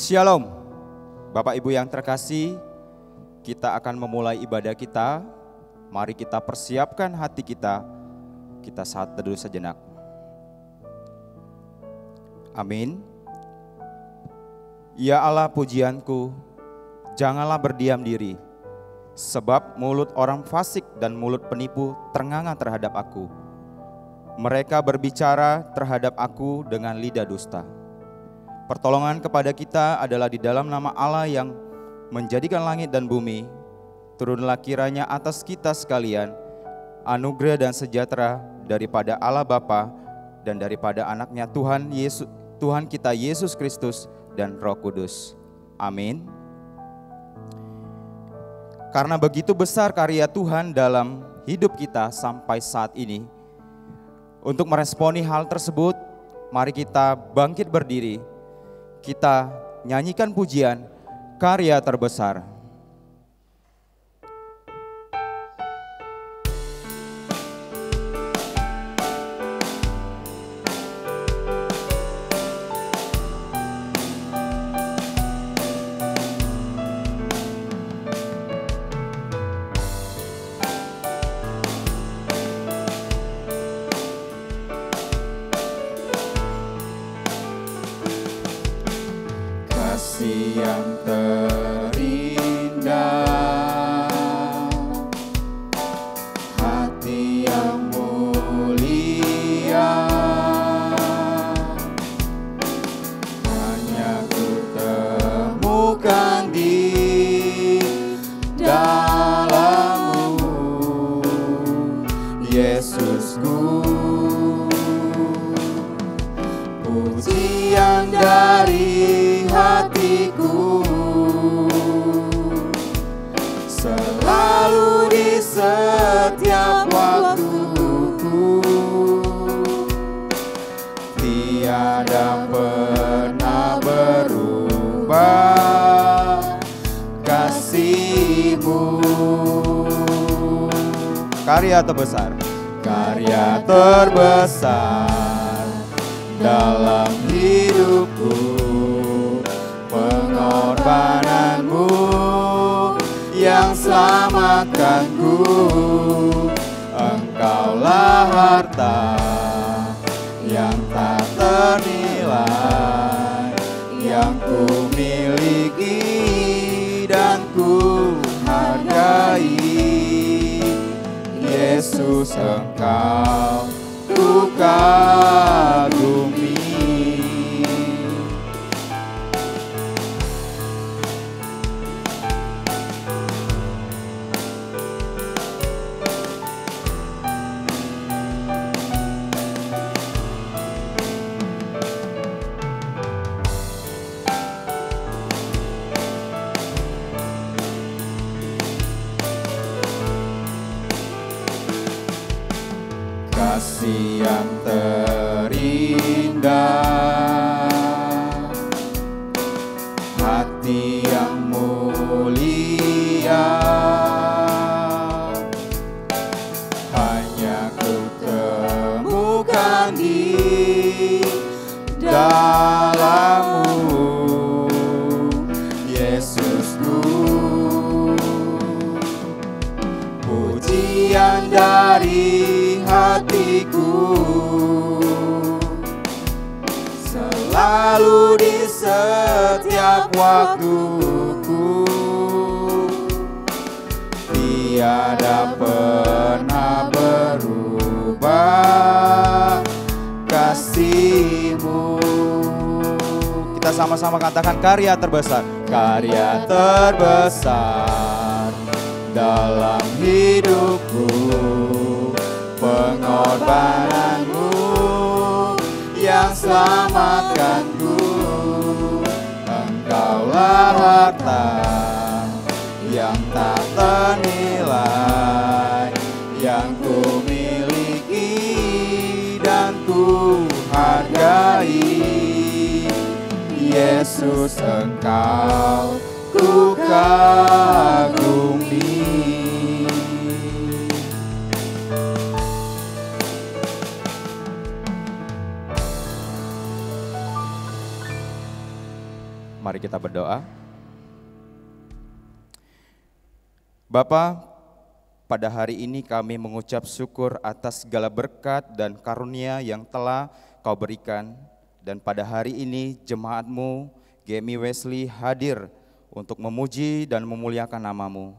Shalom, Bapak Ibu yang terkasih, kita akan memulai ibadah kita. Mari kita persiapkan hati kita saat teduh sejenak. Amin. Ya Allah pujianku, janganlah berdiam diri, sebab mulut orang fasik dan mulut penipu ternganga terhadap aku. Mereka berbicara terhadap aku dengan lidah dusta. Pertolongan kepada kita adalah di dalam nama Allah yang menjadikan langit dan bumi. Turunlah kiranya atas kita sekalian anugerah dan sejahtera daripada Allah Bapa dan daripada anaknya Tuhan kita Yesus Kristus dan Roh Kudus. Amin. Karena begitu besar karya Tuhan dalam hidup kita sampai saat ini, untuk meresponi hal tersebut, mari kita bangkit berdiri. Kita nyanyikan pujian karya terbesar. Yang terindah, hati yang mulia, hanya ku temukan di dalam-Mu, Yesusku. Pujian dari hatiku selalu di setiap waktuku, tiada pernah berubah kasih-Mu. Karya terbesar, karya terbesar dalam hidupku, pengorbanan-Mu yang selamatkanku. Engkaulah harta yang tak ternilai, yang ku miliki dan ku hargai. Yesus, Engkau ku kagumi. Kasih yang terindah, hati yang mulia, hanya ku temukan di dalam-Mu, Yesusku. Pujian dari hatiku selalu di setiap waktuku, tiada pernah berubah kasih-Mu. Kita sama-sama katakan karya terbesar, karya terbesar dalam hidupku, pengorbanan-Mu yang selamatkanku. Engkaulah harta yang tak ternilai, yang ku miliki dan ku hargai. Yesus, Engkau ku kagumi. Mari Mari kita berdoa. Bapa, pada hari ini kami mengucap syukur atas segala berkat dan karunia yang telah Kau berikan. Dan pada hari ini jemaat-Mu, GMI Wesley hadir untuk memuji dan memuliakan nama-Mu.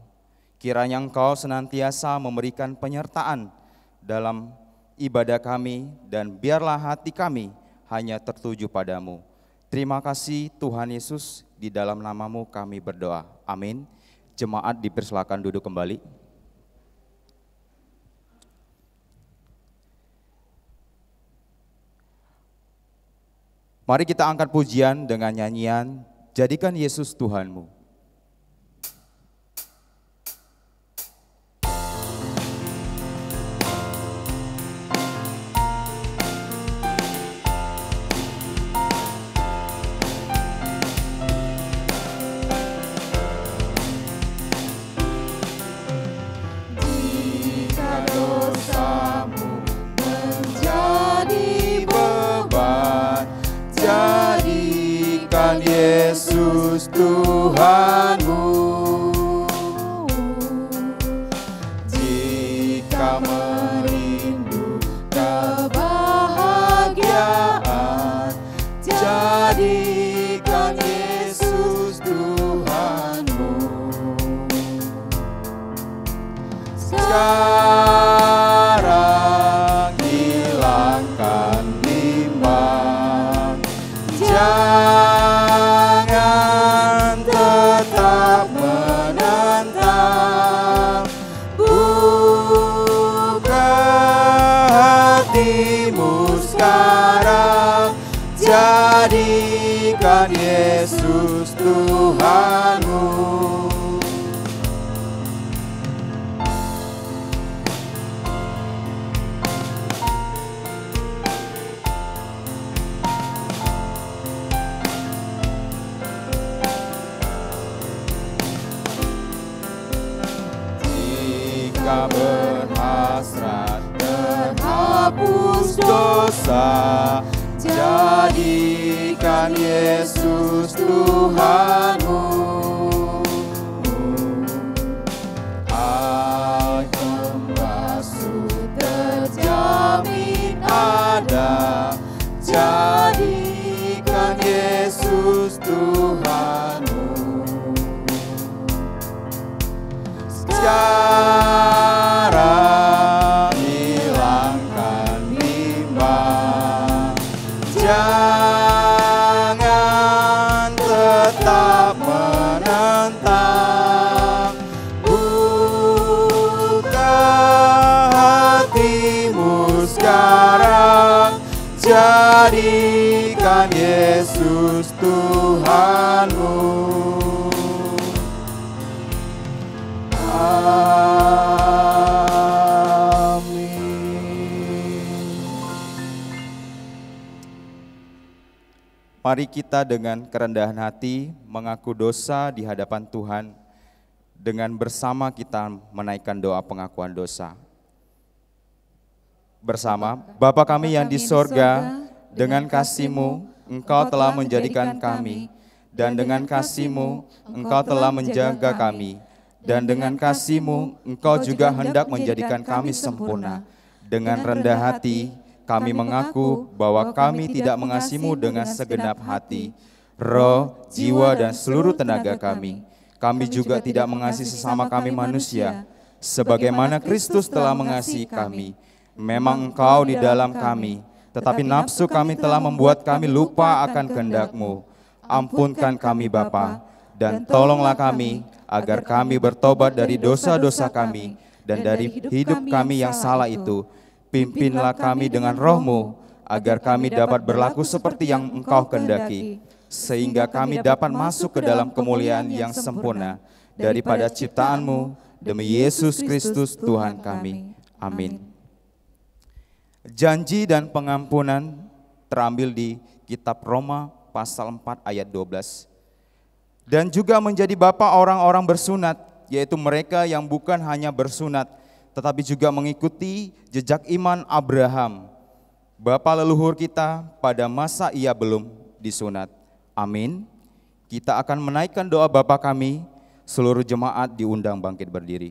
Kiranya Engkau senantiasa memberikan penyertaan dalam ibadah kami dan biarlah hati kami hanya tertuju padamu. Terima kasih Tuhan Yesus, di dalam nama-Mu kami berdoa. Amin. Jemaat dipersilakan duduk kembali. Mari kita angkat pujian dengan nyanyian Jadikan Yesus Tuhanmu. Yesus Tuhanmu, jika merindu kebahagiaan, jadikan Yesus Tuhanmu. Sekarang hilangkan bimbang, jangan tetap menentang. Buka hatimu sekarang, jadikan Yesus Tuhanmu. Berhasrat terhapus dosa, jadikan Yesus Tuhanmu. Air pembasuh terjamin ada, jadikan Yesus Tuhanmu. Sekarang hilangkan bimbang, jangan tetap menentang. Buka hatimu sekarang, jadikan Yesus Tuhanmu. Mari kita dengan kerendahan hati mengaku dosa di hadapan Tuhan, dengan bersama kita menaikkan doa pengakuan dosa. Bersama, Bapa kami yang di sorga, dengan kasih-Mu Engkau telah menjadikan kami, dan dengan kasih-Mu Engkau telah menjaga kami, dan dengan kasih-Mu Engkau juga hendak menjadikan kami sempurna. Dengan rendah hati kami mengaku bahwa kami tidak mengasihi-Mu dengan segenap hati, roh, jiwa, dan seluruh tenaga kami. Kami juga tidak mengasihi sesama kami manusia, sebagaimana Kristus telah mengasihi kami. Memang Engkau di dalam kami, tetapi nafsu kami telah membuat kami lupa akan kehendak-Mu. Ampunkan kami Bapa, dan tolonglah kami, agar kami bertobat dari dosa-dosa kami, dan dari hidup kami yang salah itu. Pimpinlah kami dengan roh-Mu, agar kami dapat berlaku seperti yang Engkau kehendaki, sehingga kami dapat masuk ke dalam kemuliaan yang sempurna daripada ciptaan-Mu, demi Yesus Kristus Tuhan kami. Amin. Janji dan pengampunan terambil di kitab Roma pasal 4 ayat 12. Dan juga menjadi bapa orang-orang bersunat, yaitu mereka yang bukan hanya bersunat, tetapi juga mengikuti jejak iman Abraham, bapa leluhur kita pada masa ia belum disunat. Amin. Kita akan menaikkan doa Bapa kami, seluruh jemaat diundang bangkit berdiri.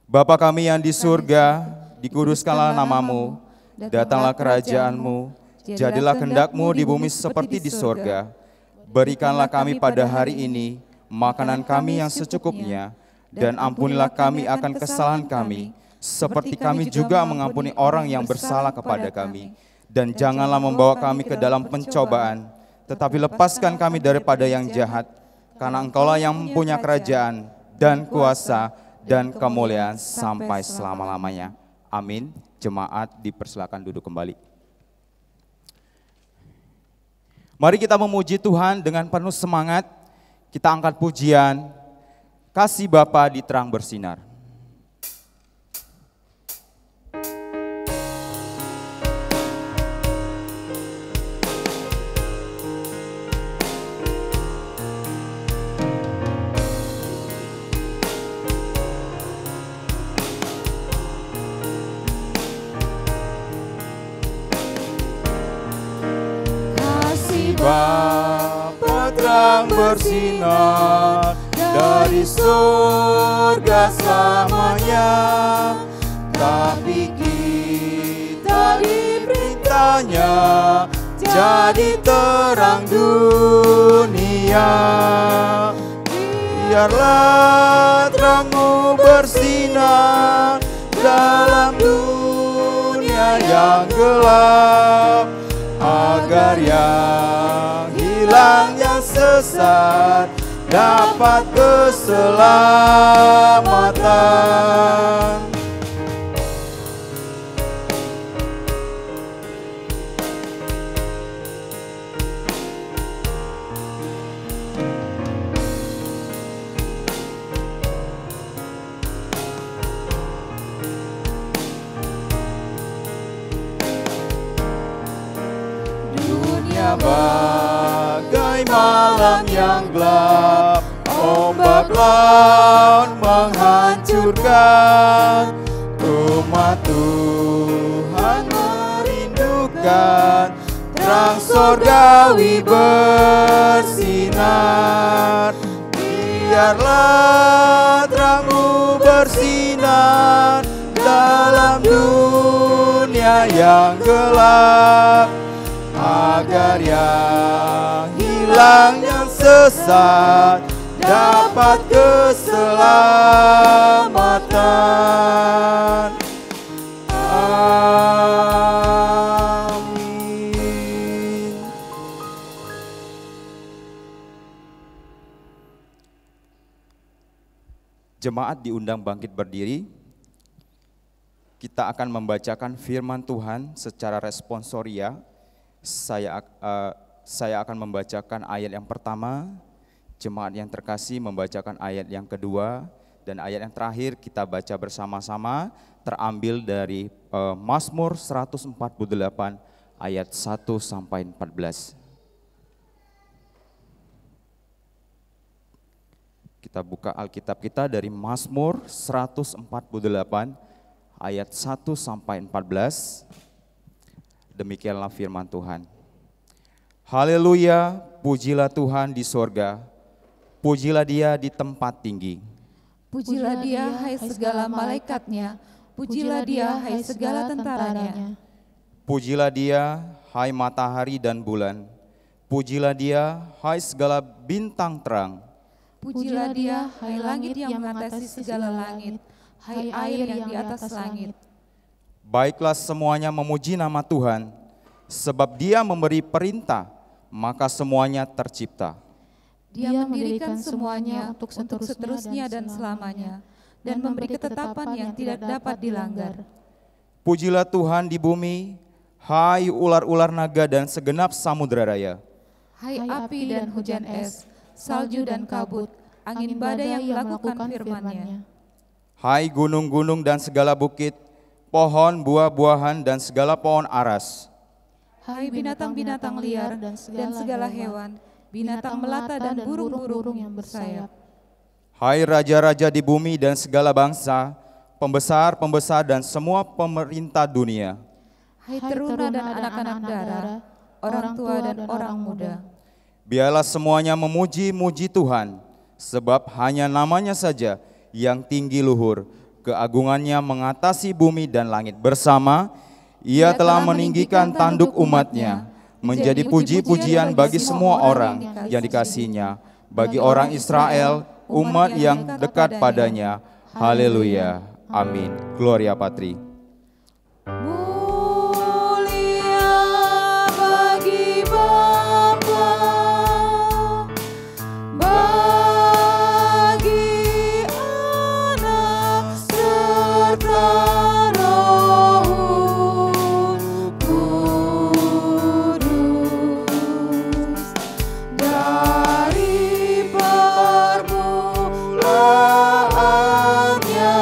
Bapa kami yang di surga, dikuduskanlah namamu, datanglah kerajaan-Mu, jadilah kehendak-Mu di bumi seperti di surga. Berikanlah kami pada hari ini makanan kami yang secukupnya, dan ampunilah kami akan kesalahan kami, seperti kami juga mengampuni orang yang bersalah kepada kami. Dan janganlah membawa kami ke dalam pencobaan, tetapi lepaskan kami daripada yang jahat, karena Engkaulah yang mempunyai kerajaan dan kuasa dan kemuliaan sampai selama-lamanya. Amin. Jemaat dipersilakan duduk kembali. Mari kita memuji Tuhan dengan penuh semangat. Kita angkat pujian, Kasih Bapa di terang bersinar. Bapa terang bersinar dari surga selamanya, tapi kita diperintahnya jadi terang dunia. Biarlah terang-Mu bersinar dalam dunia yang gelap, agar yang hilang, yang sesat dapat keselamatan. Bagai malam yang gelap, ombak laut menghancurkan. Umat Tuhan merindukan terang sorgawi bersinar. Biarlah terang-Mu bersinar dalam dunia yang gelap, agar yang hilang, yang sesat dapat keselamatan. Amin. Jemaat diundang bangkit berdiri. Kita akan membacakan firman Tuhan secara responsoria. Saya akan membacakan ayat yang pertama, jemaat yang terkasih membacakan ayat yang kedua, dan ayat yang terakhir kita baca bersama-sama, terambil dari Mazmur 148 ayat 1 sampai 14. Kita buka Alkitab kita dari Mazmur 148 ayat 1 sampai 14. Demikianlah firman Tuhan. Haleluya, pujilah Tuhan di sorga, pujilah Dia di tempat tinggi. Pujilah Dia, hai segala malaikatnya, pujilah Dia, hai segala tentaranya. Pujilah Dia, hai matahari dan bulan, pujilah Dia, hai segala bintang terang. Pujilah Dia, hai langit yang mengatasi segala langit, hai air yang di atas langit. Baiklah semuanya memuji nama Tuhan, sebab Dia memberi perintah, maka semuanya tercipta. Dia mendirikan semuanya untuk seterusnya dan selamanya, dan memberi ketetapan yang tidak dapat dilanggar. Pujilah Tuhan di bumi, hai ular-ular naga dan segenap samudera raya. Hai api dan hujan es, salju dan kabut, angin badai yang melakukan firman-Nya. Hai gunung-gunung dan segala bukit, pohon buah-buahan dan segala pohon aras. Hai binatang-binatang liar dan segala hewan, binatang melata dan burung-burung yang bersayap. Hai raja-raja di bumi dan segala bangsa, pembesar-pembesar dan semua pemerintah dunia. Hai teruna dan anak-anak darah, orang tua dan orang muda. Biarlah semuanya memuji-muji Tuhan, sebab hanya namanya saja yang tinggi luhur, keagungannya mengatasi bumi dan langit. Bersama, Ia telah meninggikan tanduk umat-Nya, menjadi puji-pujian bagi semua orang yang dikasihinya, bagi orang Israel, umat yang dekat padanya. Haleluya. Amin. Gloria Patri. Mulia bagi Bapa, bagi Anak serta Roh Kudus, dari permulaannya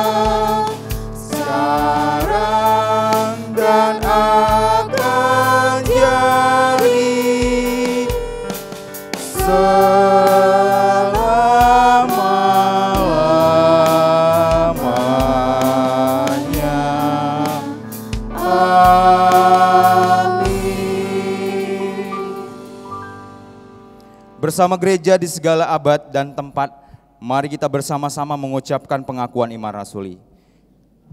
sekarang dan akan jadi selama-lamanya. Amin. Bersama gereja di segala abad dan tempat, mari kita bersama-sama mengucapkan pengakuan iman rasuli.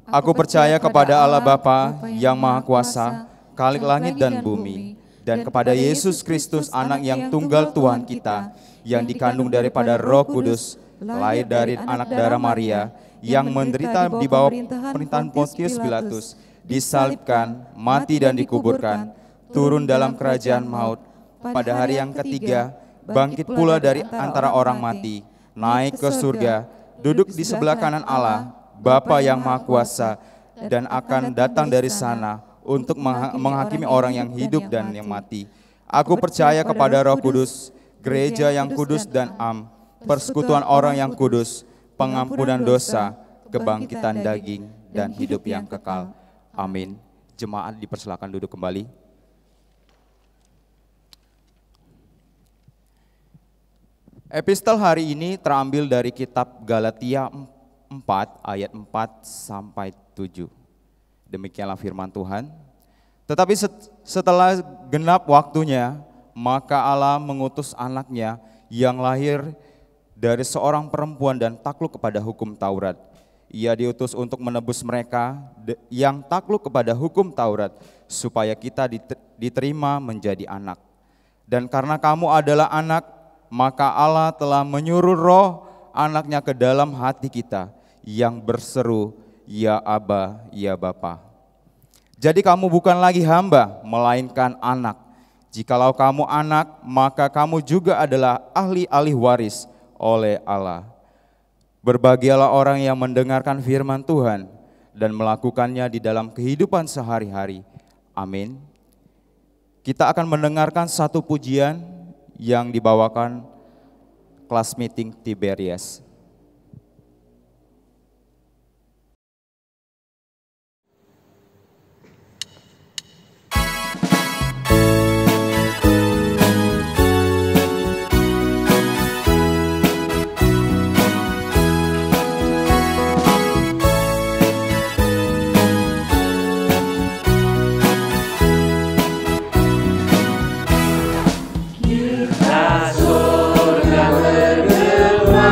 Aku percaya kepada Allah Bapa yang Maha Kuasa, Khalik langit dan bumi, dan kepada Yesus Kristus, Anak yang tunggal Tuhan kita, yang dikandung daripada Roh Kudus, lahir dari anak darah Maria, yang menderita di bawah pemerintahan Pontius Pilatus, disalibkan, mati dan dikuburkan, turun dalam kerajaan maut, pada hari yang ketiga, bangkit pula dari antara orang mati, naik ke surga, duduk di sebelah kanan Allah, Bapa yang Maha Kuasa, dan akan datang dari sana untuk menghakimi orang yang hidup dan yang mati. Aku percaya kepada Roh Kudus, gereja yang kudus dan am, persekutuan orang yang kudus, pengampunan dosa, kebangkitan daging, dan hidup yang kekal. Amin. Jemaat dipersilakan duduk kembali. Epistel hari ini terambil dari kitab Galatia 4 ayat 4 sampai 7. Demikianlah firman Tuhan. Tetapi setelah genap waktunya, maka Allah mengutus anaknya yang lahir dari seorang perempuan dan takluk kepada hukum Taurat. Ia diutus untuk menebus mereka yang takluk kepada hukum Taurat, supaya kita diterima menjadi anak. Dan karena kamu adalah anak, maka Allah telah menyuruh roh anaknya ke dalam hati kita, yang berseru, ya Aba, ya Bapa. Jadi kamu bukan lagi hamba, melainkan anak. Jikalau kamu anak, maka kamu juga adalah ahli waris oleh Allah. Berbahagialah orang yang mendengarkan firman Tuhan dan melakukannya di dalam kehidupan sehari-hari. Amin. Kita akan mendengarkan satu pujian yang dibawakan kelas meeting Tiberias. Surga bergema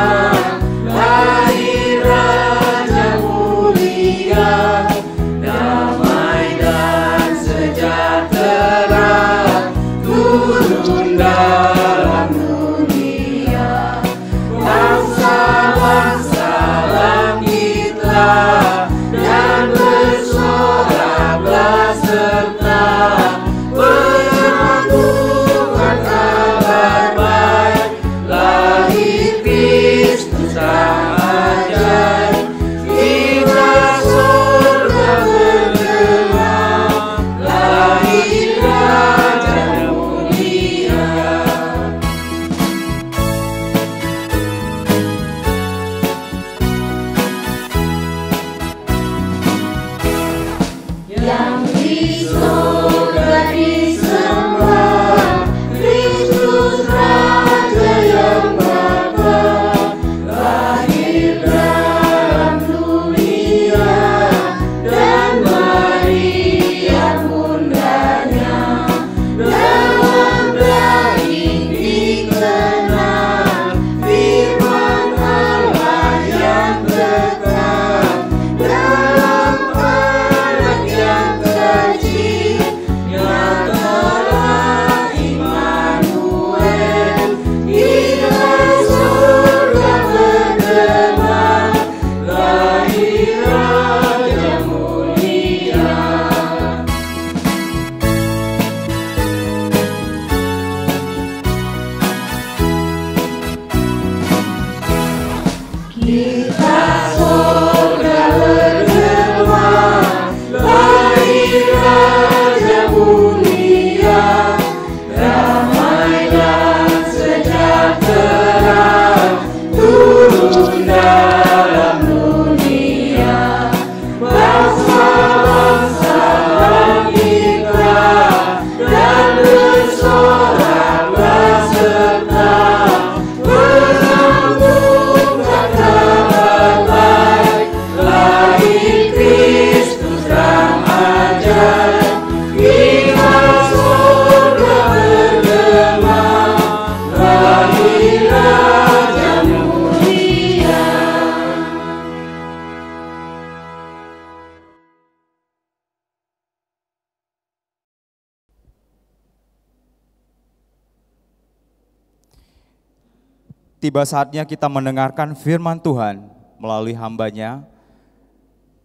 Tiba saatnya kita mendengarkan firman Tuhan melalui hamba-Nya.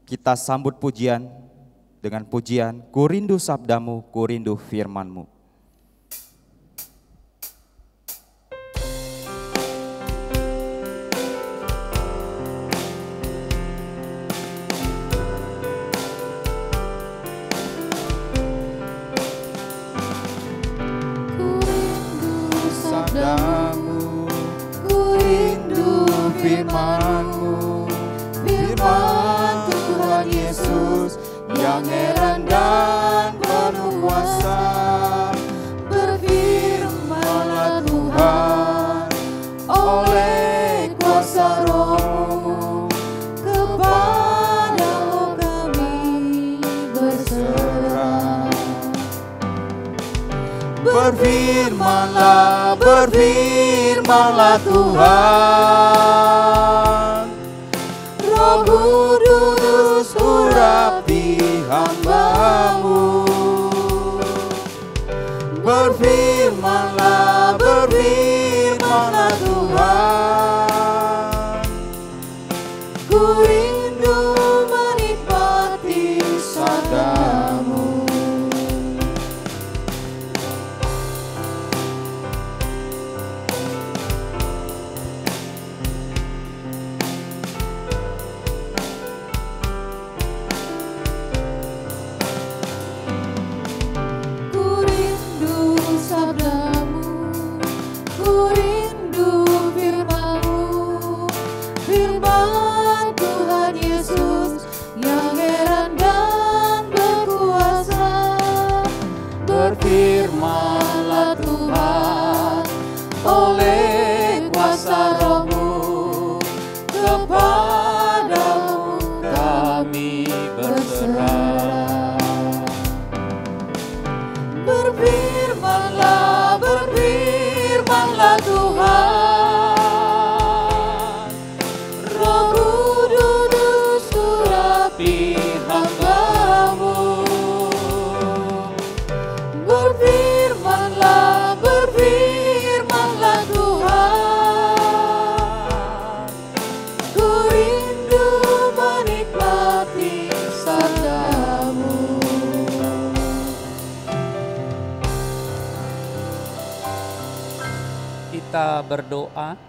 Kita sambut pujian dengan pujian, Ku rindu sabdamu, ku rindu firman-Mu. Firman-Mu, firman Tuhan Yesus yang heran dan penuh kuasa. Berfirmanlah Tuhan oleh kuasa Roh-Mu, kepada-Mu kami berserah. Berfirmanlah, berfirmanlah Tuhan, Roh Kudus urapi hamba-Mu. Berfirmanlah, berfirmanlah Tuhan, ku rindu menikmati sabda-Mu. Berfirmanlah Tuhan oleh kuasa Roh-Mu, kepada-Mu kami berserah. Berfirmanlah, berfirmanlah Tuhan, Roh Kudus urapi hamba-Mu. Berfirmanlah, berfirmanlah Tuhan, ku rindu menikmati sabda-Mu. Kita berdoa.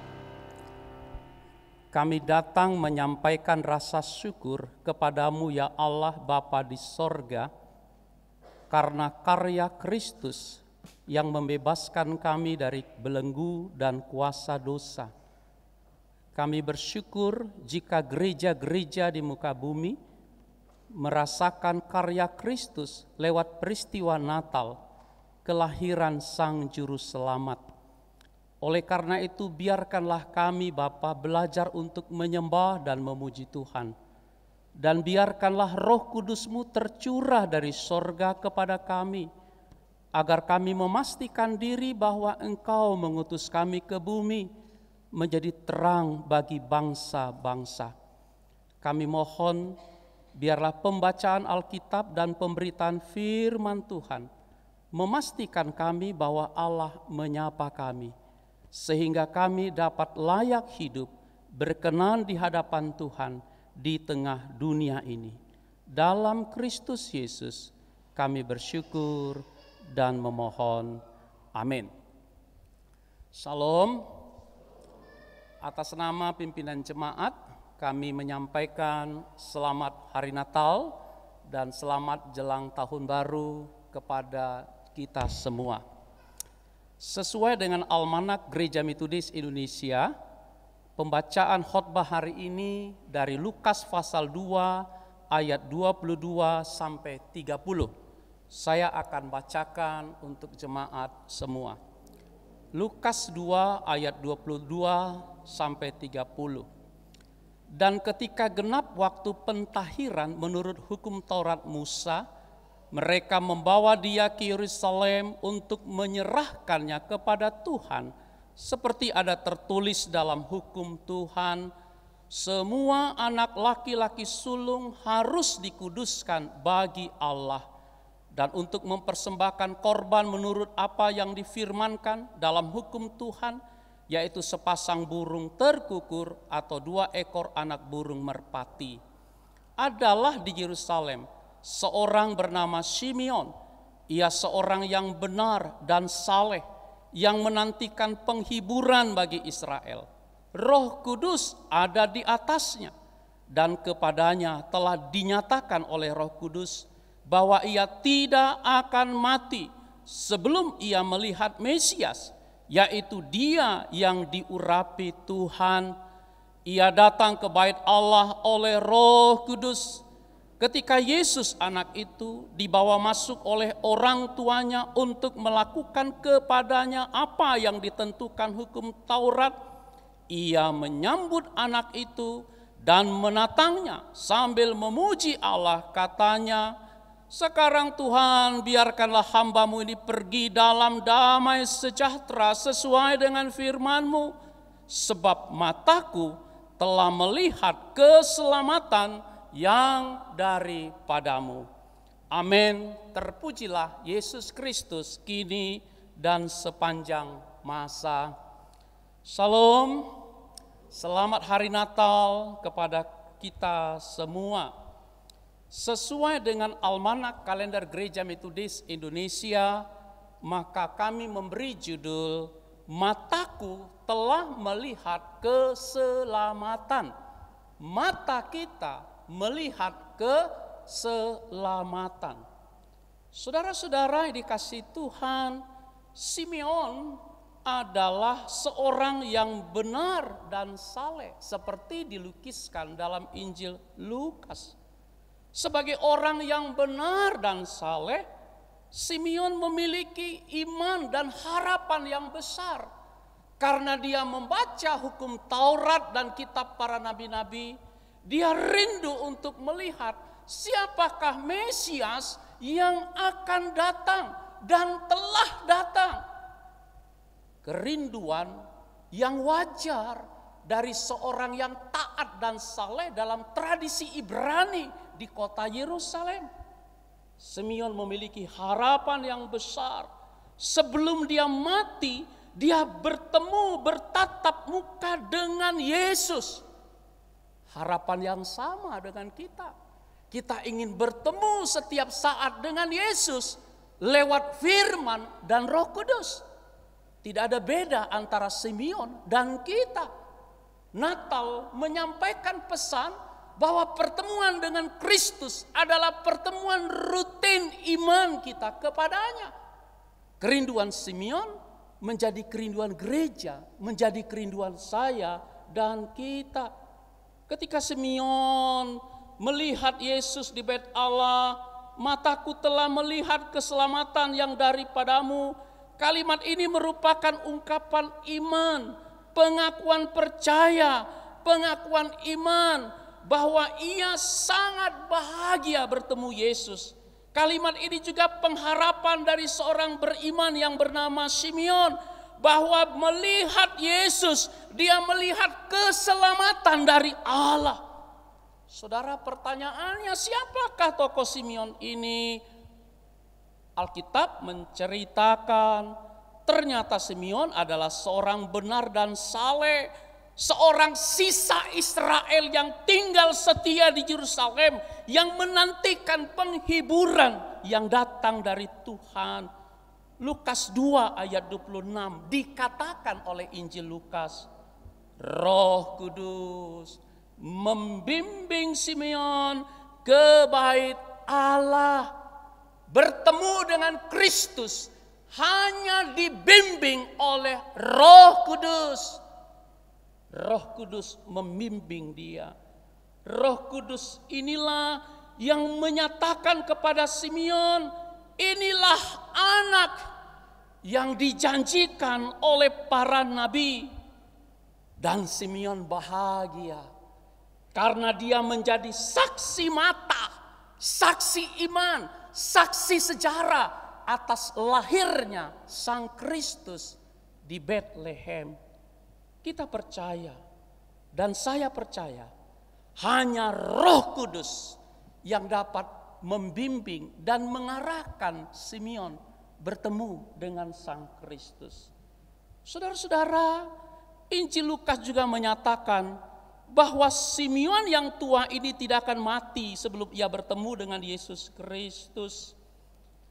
Kami datang menyampaikan rasa syukur kepadamu ya Allah Bapa di sorga, karena karya Kristus yang membebaskan kami dari belenggu dan kuasa dosa. Kami bersyukur jika gereja-gereja di muka bumi merasakan karya Kristus lewat peristiwa Natal, kelahiran Sang Juru Selamat. Oleh karena itu biarkanlah kami Bapa belajar untuk menyembah dan memuji Tuhan. Dan biarkanlah Roh Kudus-Mu tercurah dari sorga kepada kami, agar kami memastikan diri bahwa Engkau mengutus kami ke bumi, menjadi terang bagi bangsa-bangsa. Kami mohon, biarlah pembacaan Alkitab dan pemberitaan firman Tuhan, memastikan kami bahwa Allah menyapa kami, sehingga kami dapat layak hidup, berkenan di hadapan Tuhan, di tengah dunia ini. Dalam Kristus Yesus kami bersyukur dan memohon. Amin. Shalom. Atas nama pimpinan jemaat kami menyampaikan selamat hari Natal dan selamat jelang tahun baru kepada kita semua. Sesuai dengan Almanak Gereja Metodis Indonesia, pembacaan khotbah hari ini dari Lukas pasal 2 ayat 22 sampai 30. Saya akan bacakan untuk jemaat semua. Lukas 2 ayat 22 sampai 30. Dan ketika genap waktu pentahiran menurut hukum Taurat Musa, mereka membawa dia ke Yerusalem untuk menyerahkannya kepada Tuhan, seperti ada tertulis dalam hukum Tuhan, semua anak laki-laki sulung harus dikuduskan bagi Allah, dan untuk mempersembahkan korban menurut apa yang difirmankan dalam hukum Tuhan, yaitu sepasang burung terkukur atau 2 ekor anak burung merpati. Adalah di Yerusalem seorang bernama Simeon. Ia seorang yang benar dan saleh, yang menantikan penghiburan bagi Israel. Roh Kudus ada di atasnya, dan kepadanya telah dinyatakan oleh Roh Kudus bahwa ia tidak akan mati sebelum ia melihat Mesias, yaitu Dia yang diurapi Tuhan. Ia datang ke bait Allah oleh Roh Kudus. Ketika Yesus anak itu dibawa masuk oleh orang tuanya untuk melakukan kepadanya apa yang ditentukan hukum Taurat, ia menyambut anak itu dan menatangnya sambil memuji Allah. Katanya, "Sekarang Tuhan, biarkanlah hamba-Mu ini pergi dalam damai sejahtera sesuai dengan firman-Mu, sebab mataku telah melihat keselamatan yang daripadamu." Amin. Terpujilah Yesus Kristus kini dan sepanjang masa. Shalom. Selamat hari Natal kepada kita semua. Sesuai dengan almanak kalender Gereja Metodis Indonesia, maka kami memberi judul "Mataku telah melihat keselamatan". Mata kita melihat keselamatan. Saudara-saudara yang dikasihi Tuhan, Simeon adalah seorang yang benar dan saleh seperti dilukiskan dalam Injil Lukas. Sebagai orang yang benar dan saleh, Simeon memiliki iman dan harapan yang besar karena dia membaca hukum Taurat dan kitab para nabi-nabi. Dia rindu untuk melihat siapakah Mesias yang akan datang dan telah datang. Kerinduan yang wajar dari seorang yang taat dan saleh dalam tradisi Ibrani di kota Yerusalem. Simeon memiliki harapan yang besar. Sebelum dia mati, dia bertatap muka dengan Yesus. Harapan yang sama dengan kita. Kita ingin bertemu setiap saat dengan Yesus lewat firman dan Roh Kudus. Tidak ada beda antara Simeon dan kita. Natal menyampaikan pesan bahwa pertemuan dengan Kristus adalah pertemuan rutin iman kita kepadanya. Kerinduan Simeon menjadi kerinduan gereja, menjadi kerinduan saya dan kita. Ketika Simeon melihat Yesus di bait Allah, "Mataku telah melihat keselamatan yang daripadamu." Kalimat ini merupakan ungkapan iman, pengakuan percaya, pengakuan iman bahwa ia sangat bahagia bertemu Yesus. Kalimat ini juga pengharapan dari seorang beriman yang bernama Simeon, bahwa melihat Yesus, dia melihat keselamatan dari Allah. Saudara, pertanyaannya, siapakah tokoh Simeon ini? Alkitab menceritakan ternyata Simeon adalah seorang benar dan saleh, seorang sisa Israel yang tinggal setia di Yerusalem, yang menantikan penghiburan yang datang dari Tuhan. Lukas 2 ayat 26 dikatakan oleh Injil Lukas, Roh Kudus membimbing Simeon ke bait Allah, bertemu dengan Kristus hanya dibimbing oleh Roh Kudus. Roh Kudus membimbing dia. Roh Kudus inilah yang menyatakan kepada Simeon, inilah anak yang dijanjikan oleh para nabi. Dan Simeon bahagia karena dia menjadi saksi mata, saksi iman, saksi sejarah atas lahirnya Sang Kristus di Bethlehem. Kita percaya dan saya percaya hanya Roh Kudus yang dapat membimbing dan mengarahkan Simeon bertemu dengan Sang Kristus. Saudara-saudara, Injil Lukas juga menyatakan bahwa Simeon yang tua ini tidak akan mati sebelum ia bertemu dengan Yesus Kristus.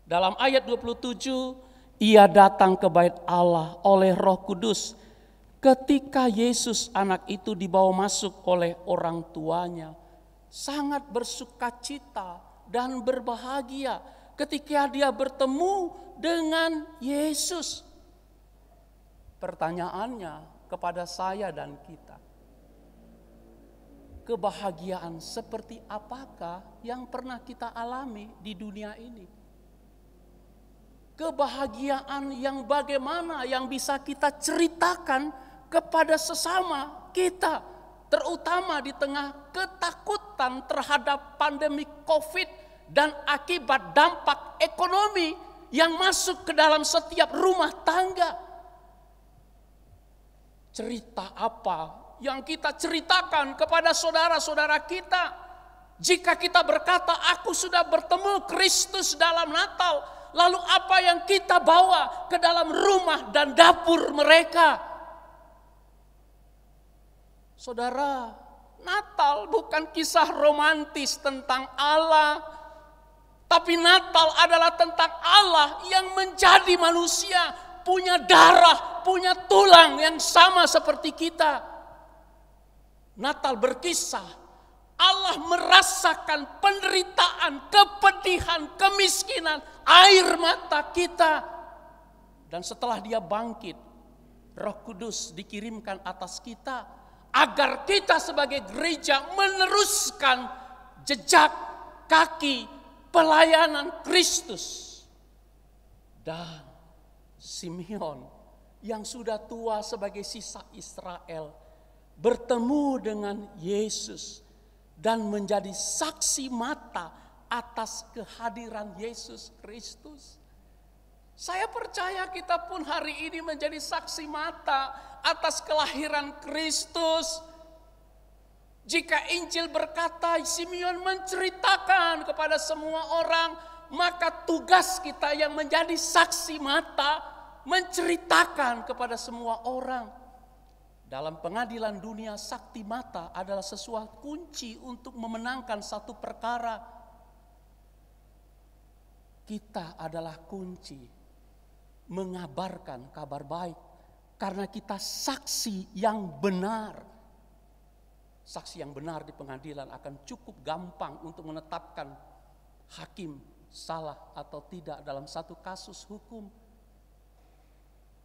Dalam ayat 27, ia datang ke bait Allah oleh Roh Kudus ketika Yesus anak itu dibawa masuk oleh orang tuanya. Sangat bersukacita dan berbahagia ketika dia bertemu dengan Yesus. Pertanyaannya kepada saya dan kita, kebahagiaan seperti apakah yang pernah kita alami di dunia ini? Kebahagiaan yang bagaimana yang bisa kita ceritakan kepada sesama kita, terutama di tengah ketakutan terhadap pandemi COVID dan akibat dampak ekonomi yang masuk ke dalam setiap rumah tangga. Cerita apa yang kita ceritakan kepada saudara-saudara kita? Jika kita berkata, aku sudah bertemu Kristus dalam Natal, lalu apa yang kita bawa ke dalam rumah dan dapur mereka? Saudara, Natal bukan kisah romantis tentang Allah, tapi Natal adalah tentang Allah yang menjadi manusia, punya darah, punya tulang yang sama seperti kita. Natal berkisah Allah merasakan penderitaan, kepedihan, kemiskinan, air mata kita. Dan setelah dia bangkit, Roh Kudus dikirimkan atas kita agar kita sebagai gereja meneruskan jejak kaki pelayanan Kristus. Dan Simeon yang sudah tua sebagai sisa Israel bertemu dengan Yesus dan menjadi saksi mata atas kehadiran Yesus Kristus. Saya percaya kita pun hari ini menjadi saksi mata atas kelahiran Kristus. Jika Injil berkata Simeon menceritakan kepada semua orang, maka tugas kita yang menjadi saksi mata menceritakan kepada semua orang. Dalam pengadilan dunia, sakti mata adalah sesuatu kunci untuk memenangkan satu perkara. Kita adalah kunci mengabarkan kabar baik karena kita saksi yang benar. Saksi yang benar di pengadilan akan cukup gampang untuk menetapkan hakim salah atau tidak dalam satu kasus hukum.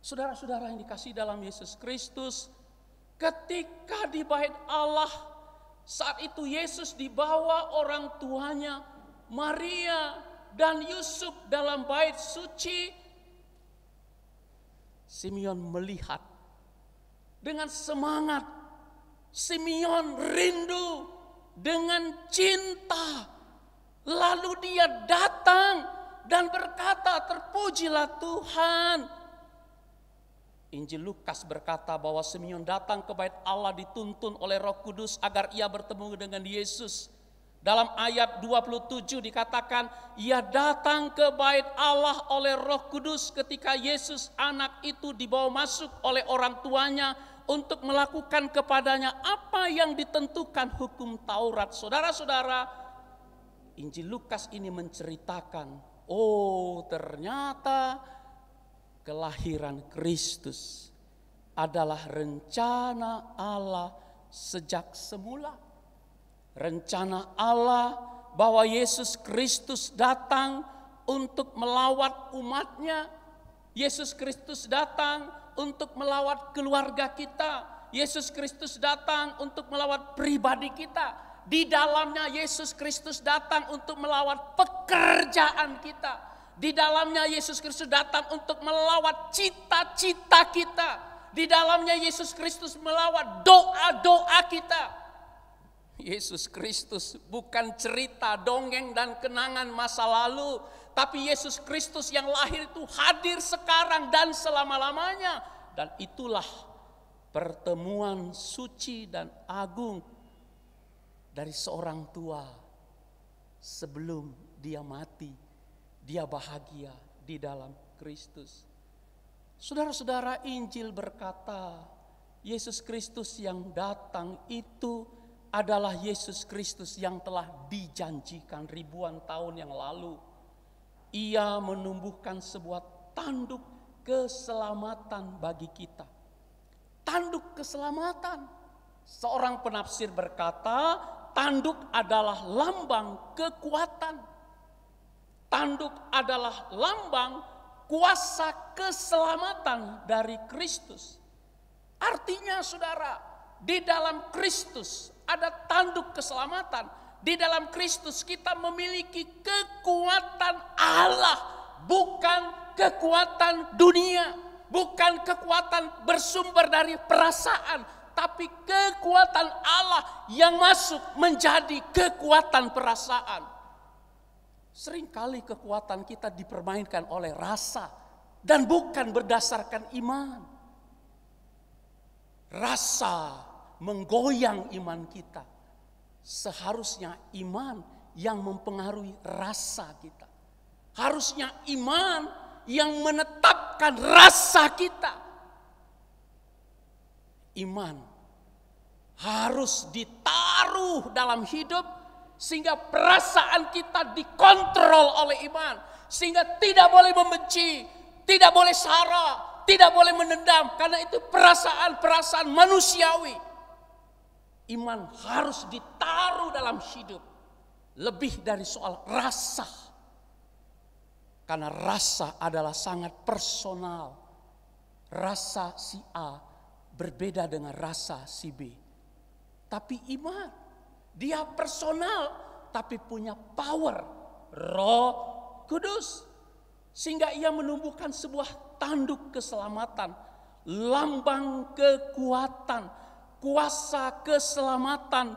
Saudara-saudara yang dikasihi dalam Yesus Kristus, ketika di bait Allah, saat itu Yesus dibawa orang tuanya, Maria dan Yusuf dalam bait suci. Simeon melihat dengan semangat. Simeon rindu dengan cinta. Lalu dia datang dan berkata, terpujilah Tuhan. Injil Lukas berkata bahwa Simeon datang ke bait Allah dituntun oleh Roh Kudus agar ia bertemu dengan Yesus. Dalam ayat 27 dikatakan, ia datang ke bait Allah oleh Roh Kudus ketika Yesus anak itu dibawa masuk oleh orang tuanya untuk melakukan kepadanya apa yang ditentukan hukum Taurat. Saudara-saudara, Injil Lukas ini menceritakan, oh ternyata kelahiran Kristus adalah rencana Allah sejak semula. Rencana Allah bahwa Yesus Kristus datang untuk melawat umatnya. Yesus Kristus datang untuk melawat keluarga kita. Yesus Kristus datang untuk melawat pribadi kita. Di dalamnya Yesus Kristus datang untuk melawat pekerjaan kita. Di dalamnya Yesus Kristus datang untuk melawat cita-cita kita. Di dalamnya Yesus Kristus melawat doa-doa kita. Yesus Kristus bukan cerita, dongeng dan kenangan masa lalu. Tapi Yesus Kristus yang lahir itu hadir sekarang dan selama-lamanya. Dan itulah pertemuan suci dan agung dari seorang tua sebelum dia mati. Dia bahagia di dalam Kristus. Saudara-saudara, Injil berkata Yesus Kristus yang datang itu adalah Yesus Kristus yang telah dijanjikan ribuan tahun yang lalu. Ia menumbuhkan sebuah tanduk keselamatan bagi kita. Tanduk keselamatan. Seorang penafsir berkata, tanduk adalah lambang kekuatan. Tanduk adalah lambang kuasa keselamatan dari Kristus. Artinya saudara, di dalam Kristus ada tanduk keselamatan. Di dalam Kristus kita memiliki kekuatan Allah, bukan kekuatan dunia, bukan kekuatan bersumber dari perasaan, tapi kekuatan Allah yang masuk menjadi kekuatan perasaan. Seringkali kekuatan kita dipermainkan oleh rasa dan bukan berdasarkan iman. Rasa menggoyang iman kita. Seharusnya iman yang mempengaruhi rasa kita. Harusnya iman yang menetapkan rasa kita. Iman harus ditaruh dalam hidup sehingga perasaan kita dikontrol oleh iman. Sehingga tidak boleh membenci, tidak boleh sara, tidak boleh menendam, karena itu perasaan-perasaan manusiawi. Iman harus ditaruh dalam hidup. Lebih dari soal rasa. Karena rasa adalah sangat personal. Rasa si A berbeda dengan rasa si B. Tapi iman, dia personal, tapi punya power. Roh Kudus. Sehingga ia menumbuhkan sebuah tanduk keselamatan, lambang kekuatan, kuasa keselamatan.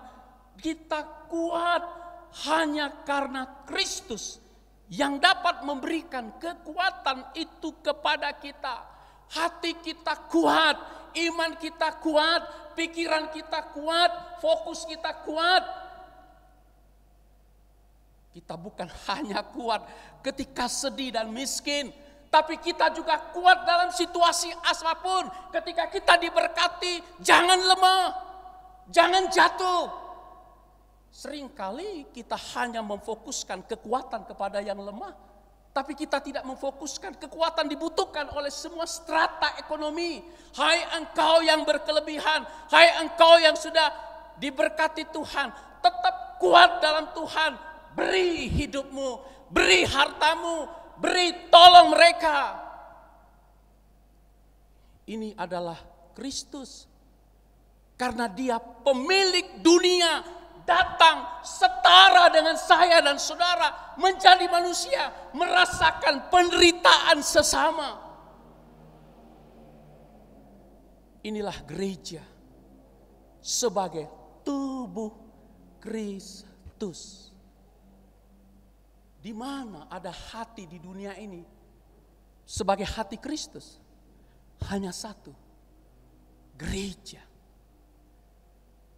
Kita kuat hanya karena Kristus yang dapat memberikan kekuatan itu kepada kita. Hati kita kuat, iman kita kuat, pikiran kita kuat, fokus kita kuat. Kita bukan hanya kuat ketika sedih dan miskin, tapi kita juga kuat dalam situasi apapun. Ketika kita diberkati, jangan lemah, jangan jatuh. Seringkali kita hanya memfokuskan kekuatan kepada yang lemah, tapi kita tidak memfokuskan kekuatan dibutuhkan oleh semua strata ekonomi. Hai engkau yang berkelebihan, hai engkau yang sudah diberkati Tuhan, tetap kuat dalam Tuhan. Beri hidupmu, beri hartamu, beri tolong mereka. Ini adalah Kristus. Karena dia pemilik dunia, datang setara dengan saya dan saudara, menjadi manusia, merasakan penderitaan sesama. Inilah gereja sebagai tubuh Kristus. Di mana ada hati di dunia ini sebagai hati Kristus? Hanya satu, gereja.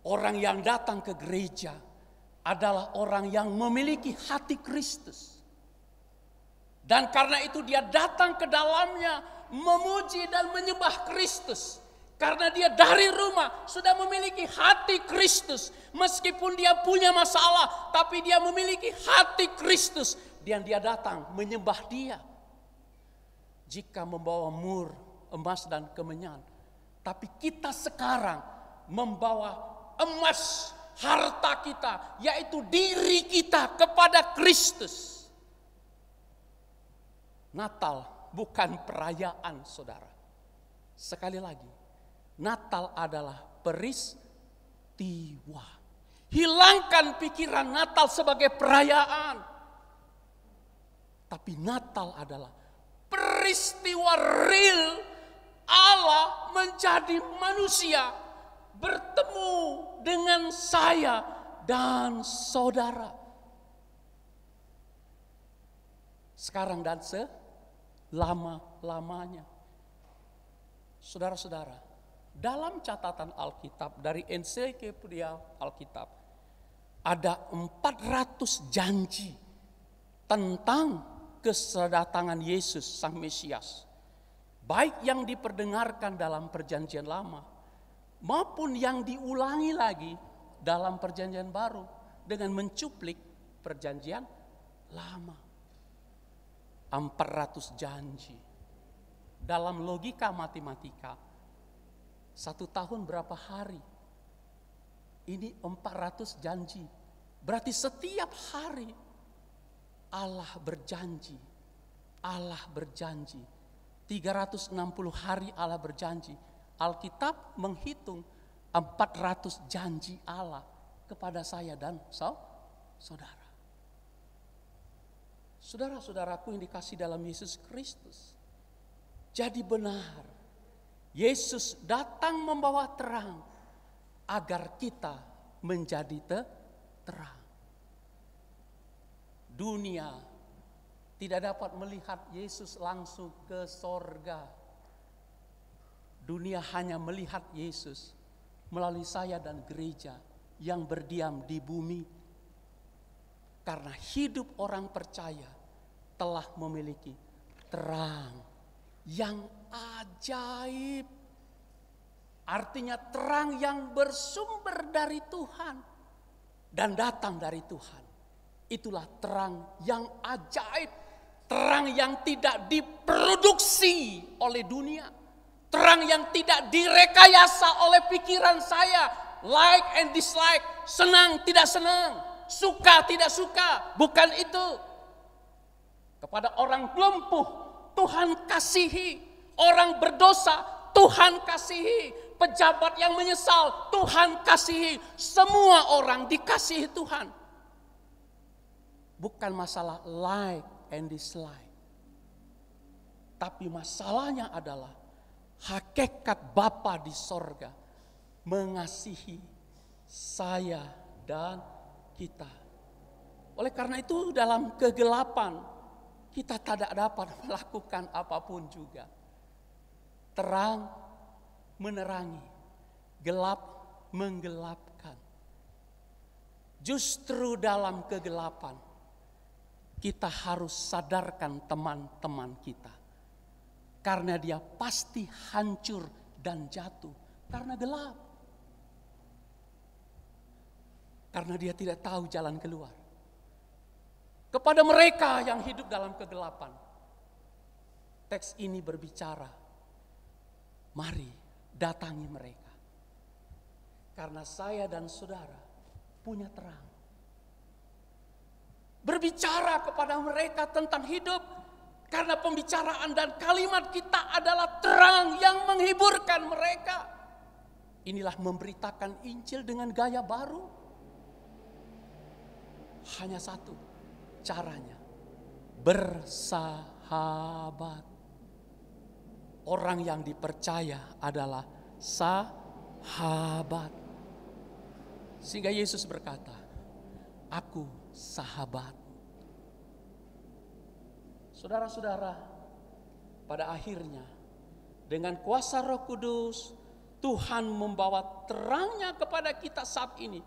Orang yang datang ke gereja adalah orang yang memiliki hati Kristus. Dan karena itu dia datang ke dalamnya memuji dan menyembah Kristus. Karena dia dari rumah sudah memiliki hati Kristus. Meskipun dia punya masalah, tapi dia memiliki hati Kristus. Dan dia datang menyembah dia. Jika membawa mur, emas dan kemenyan. Tapi kita sekarang membawa emas harta kita, yaitu diri kita kepada Kristus. Natal bukan perayaan, saudara. Sekali lagi. Natal adalah peristiwa. Hilangkan pikiran Natal sebagai perayaan. Tapi Natal adalah peristiwa real Allah menjadi manusia, bertemu dengan saya dan saudara. Sekarang dan selama-lamanya. Saudara-saudara, dalam catatan Alkitab dari Ensiklopedia Alkitab ada 400 janji tentang kedatangan Yesus Sang Mesias. Baik yang diperdengarkan dalam Perjanjian Lama maupun yang diulangi lagi dalam perjanjian baru dengan mencuplik perjanjian lama. 400 janji. Dalam logika matematika, 1 tahun berapa hari? Ini 400 janji. Berarti setiap hari Allah berjanji. Allah berjanji. 360 hari Allah berjanji. Alkitab menghitung 400 janji Allah kepada saya dan saudara. Saudara-saudaraku yang dikasih dalam Yesus Kristus. Jadi benar, Yesus datang membawa terang agar kita menjadi terang. Dunia tidak dapat melihat Yesus langsung ke sorga. Dunia hanya melihat Yesus melalui saya dan gereja yang berdiam di bumi. Karena hidup orang percaya telah memiliki terang yang ajaib. Artinya terang yang bersumber dari Tuhan dan datang dari Tuhan. Itulah terang yang ajaib. Terang yang tidak diproduksi oleh dunia. Terang yang tidak direkayasa oleh pikiran saya. Like and dislike, senang tidak senang, suka tidak suka. Bukan itu. Kepada orang lumpuh Tuhan kasihi. Orang berdosa Tuhan kasihi. Pejabat yang menyesal Tuhan kasihi. Semua orang dikasihi Tuhan. Bukan masalah like and dislike. Tapi masalahnya adalah hakikat Bapa di sorga mengasihi saya dan kita. Oleh karena itu dalam kegelapan kita tidak dapat melakukan apapun juga. Terang menerangi, gelap menggelapkan. Justru dalam kegelapan kita harus sadarkan teman-teman kita. Karena dia pasti hancur dan jatuh karena gelap. Karena dia tidak tahu jalan keluar. Kepada mereka yang hidup dalam kegelapan, teks ini berbicara, mari datangi mereka. Karena saya dan saudara punya terang. Berbicara kepada mereka tentang hidup, karena pembicaraan dan kalimat kita adalah terang yang menghiburkan mereka. Inilah memberitakan Injil dengan gaya baru. Hanya satu caranya, bersahabat. Orang yang dipercaya adalah sahabat. Sehingga Yesus berkata, aku sahabat. Saudara-saudara, pada akhirnya dengan kuasa Roh Kudus, Tuhan membawa terangnya kepada kita saat ini.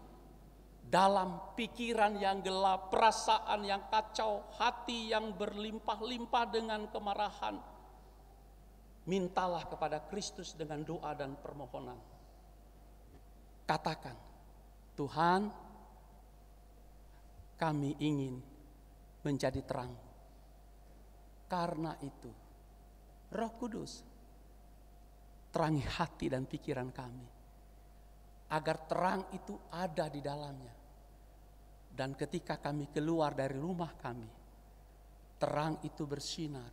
Dalam pikiran yang gelap, perasaan yang kacau, hati yang berlimpah-limpah dengan kemarahan. Mintalah kepada Kristus dengan doa dan permohonan. Katakan, Tuhan, kami ingin menjadi terang. Karena itu, Roh Kudus, terangi hati dan pikiran kami. Agar terang itu ada di dalamnya. Dan ketika kami keluar dari rumah kami, terang itu bersinar.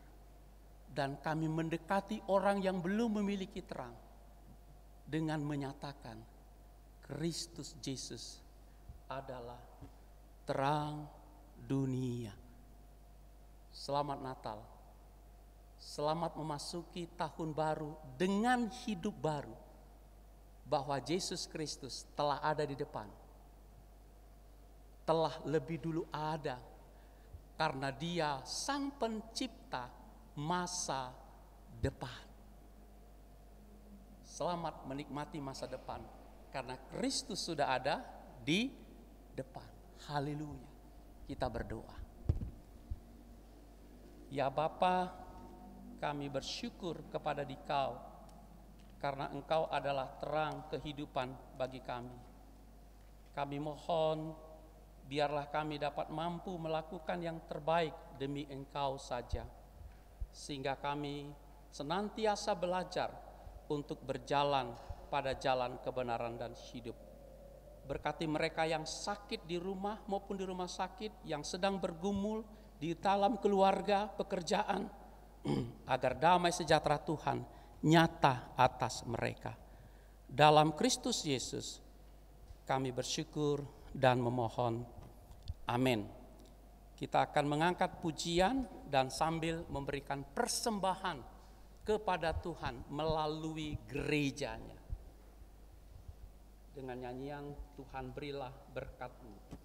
Dan kami mendekati orang yang belum memiliki terang. Dengan menyatakan, Kristus Yesus adalah terang dunia. Selamat Natal. Selamat memasuki tahun baru dengan hidup baru. Bahwa Yesus Kristus telah ada di depan. Telah lebih dulu ada. Karena dia sang pencipta masa depan. Selamat menikmati masa depan. Karena Kristus sudah ada di depan. Haleluya. Kita berdoa. Ya Bapa, kami bersyukur kepada Dikau karena Engkau adalah terang kehidupan bagi kami. Kami mohon, biarlah kami dapat mampu melakukan yang terbaik demi Engkau saja, sehingga kami senantiasa belajar untuk berjalan pada jalan kebenaran dan hidup. Berkati mereka yang sakit di rumah maupun di rumah sakit, yang sedang bergumul di dalam keluarga, pekerjaan, agar damai sejahtera Tuhan nyata atas mereka. Dalam Kristus Yesus kami bersyukur dan memohon. Amin. Kita akan mengangkat pujian dan sambil memberikan persembahan kepada Tuhan melalui gerejanya. Dengan nyanyian Tuhan berilah berkat-Mu.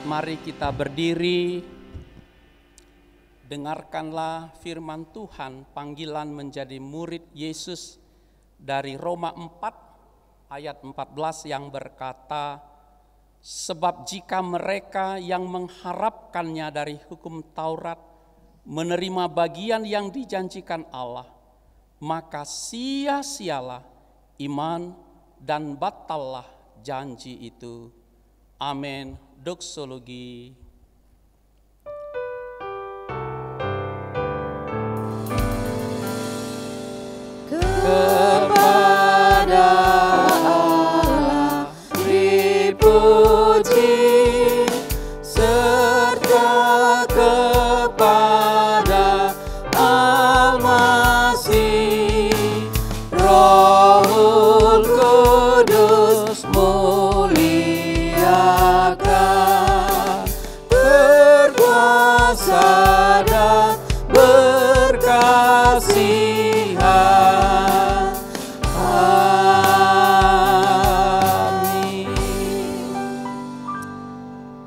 Mari kita berdiri, dengarkanlah firman Tuhan, panggilan menjadi murid Yesus dari Roma 4 ayat 14 yang berkata, sebab jika mereka yang mengharapkannya dari hukum Taurat menerima bagian yang dijanjikan Allah, maka sia-sialah iman dan batallah janji itu. Amin. Doksologi. Kepada Allah dipuji, serta kepada Al-Masih, Rohul Kudus muliakan, berkuasa dan berkasihan. Amin.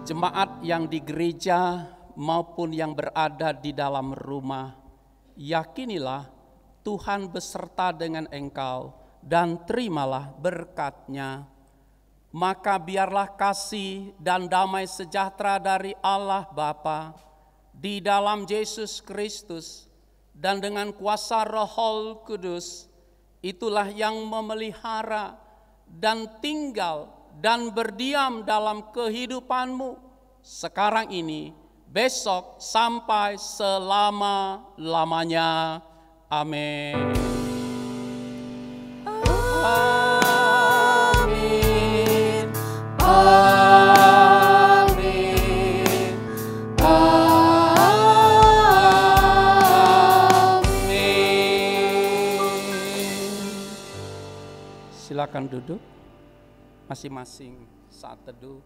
Jemaat yang di gereja maupun yang berada di dalam rumah, yakinilah Tuhan beserta dengan engkau dan terimalah berkat-Nya. Maka biarlah kasih dan damai sejahtera dari Allah Bapa di dalam Yesus Kristus dan dengan kuasa Roh Kudus, itulah yang memelihara dan tinggal dan berdiam dalam kehidupanmu sekarang ini, besok, sampai selama-lamanya. Amin. Amin. Amin. Amin. Silakan duduk masing-masing saat teduh.